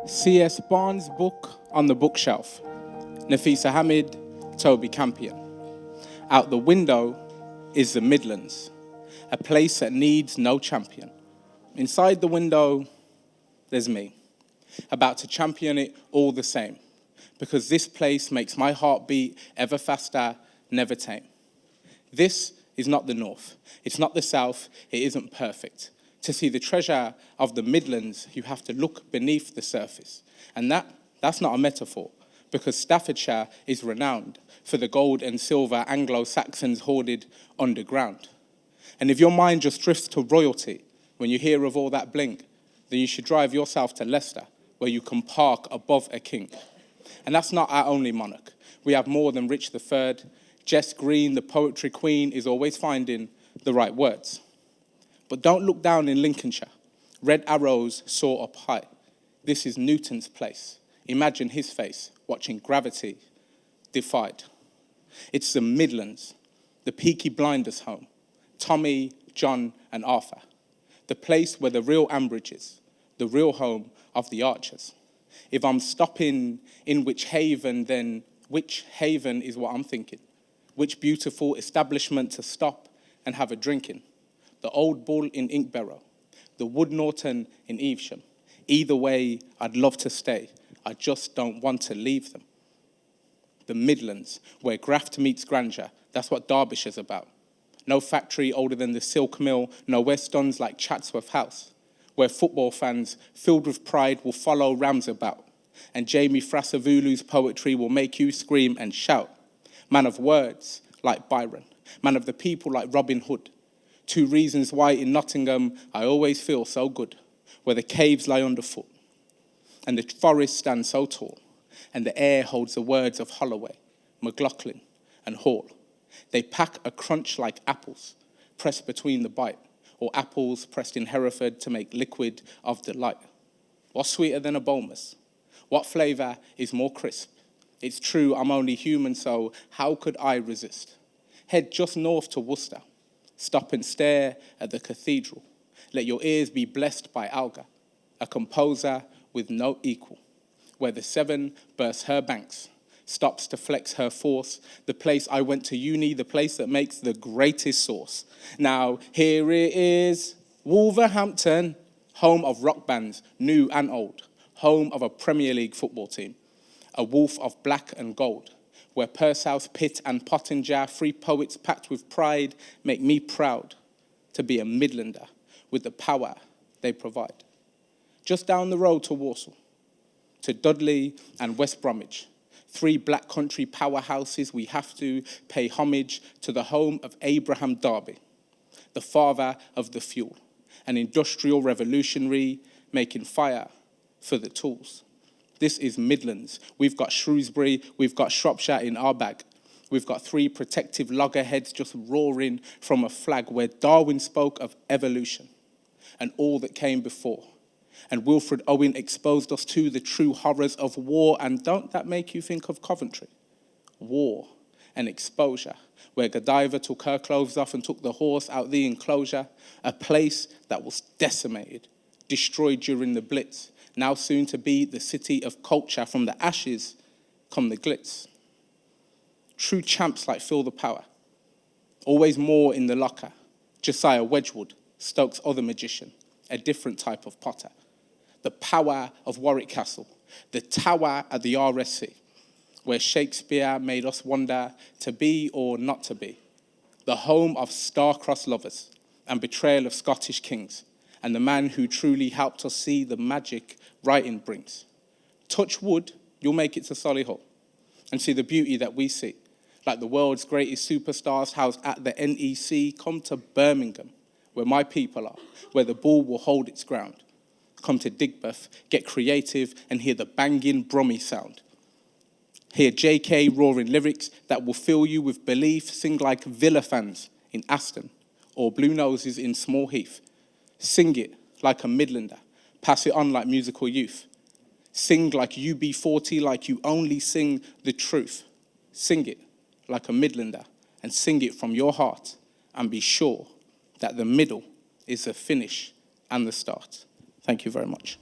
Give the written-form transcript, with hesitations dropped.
C.S. Barnes' book on the bookshelf. Nafisa Hamid, Toby Campion. Out the window is the Midlands, a place that needs no champion. Inside the window, there's me, about to champion it all the same, because this place makes my heart beat ever faster, never tame. This is not the North, it's not the South, it isn't perfect. To see the treasure of the Midlands, you have to look beneath the surface. And that's not a metaphor, because Staffordshire is renowned for the gold and silver Anglo-Saxons hoarded underground. And if your mind just drifts to royalty when you hear of all that bling, then you should drive yourself to Leicester, where you can park above a king. And that's not our only monarch. We have more than Rich III. Jess Green, the poetry queen, is always finding the right words. But don't look down in Lincolnshire. Red arrows soar up high. This is Newton's place. Imagine his face, watching gravity defied. It's the Midlands, the Peaky Blinders home, Tommy, John, and Arthur. The place where the real Ambridge is, the real home of the Archers. If I'm stopping in which haven, then which haven is what I'm thinking? Which beautiful establishment to stop and have a drink in? The Old Bull in Inkbarrow, the Wood Norton in Evesham. Either way, I'd love to stay. I just don't want to leave them. The Midlands, where graft meets grandeur, that's what Derbyshire's about. No factory older than the silk mill, no West Dons like Chatsworth House, where football fans filled with pride will follow Rams about, and Jamie Frasavulu's poetry will make you scream and shout. Man of words like Byron, man of the people like Robin Hood. 2 reasons why in Nottingham I always feel so good, where the caves lie underfoot, and the forest stands so tall, and the air holds the words of Holloway, McLaughlin, and Hall. They pack a crunch like apples, pressed between the bite, or apples pressed in Hereford to make liquid of delight. What's sweeter than a Bolmus? What flavour is more crisp? It's true, I'm only human, so how could I resist? Head just north to Worcester. Stop and stare at the cathedral. Let your ears be blessed by Alga, a composer with no equal, where the Severn bursts her banks, stops to flex her force, the place I went to uni, the place that makes the greatest sauce. Now, here it is, Wolverhampton, home of rock bands, new and old, home of a Premier League football team, a wolf of black and gold, where Pursehouse, Pitt, and Pottinger, 3 poets packed with pride, make me proud to be a Midlander with the power they provide. Just down the road to Walsall, to Dudley and West Bromwich, 3 black country powerhouses, we have to pay homage to the home of Abraham Darby, the father of the fuel, an industrial revolutionary making fire for the tools. This is Midlands. We've got Shrewsbury, we've got Shropshire in our bag. We've got 3 protective loggerheads just roaring from a flag where Darwin spoke of evolution and all that came before. And Wilfred Owen exposed us to the true horrors of war. And don't that make you think of Coventry? War and exposure, where Godiva took her clothes off and took the horse out the enclosure, a place that was decimated, destroyed during the Blitz, now soon to be the city of culture. From the ashes come the glitz. True champs like Phil the Power, always more in the locker. Josiah Wedgwood, Stokes' other magician, a different type of potter. The power of Warwick Castle, the tower at the RSC, where Shakespeare made us wonder to be or not to be. The home of star-crossed lovers and betrayal of Scottish kings, and the man who truly helped us see the magic writing brings. Touch wood, you'll make it to Solihull, and see the beauty that we see. Like the world's greatest superstars housed at the NEC, come to Birmingham, where my people are, where the ball will hold its ground. Come to Digbeth, get creative, and hear the banging Brummie sound. Hear JK roaring lyrics that will fill you with belief. Sing like Villa fans in Aston, or Blue Noses in Small Heath. Sing it like a Midlander, pass it on like musical youth. Sing like UB40, like you only sing the truth. Sing it like a Midlander, and sing it from your heart, and be sure that the middle is the finish and the start. Thank you very much.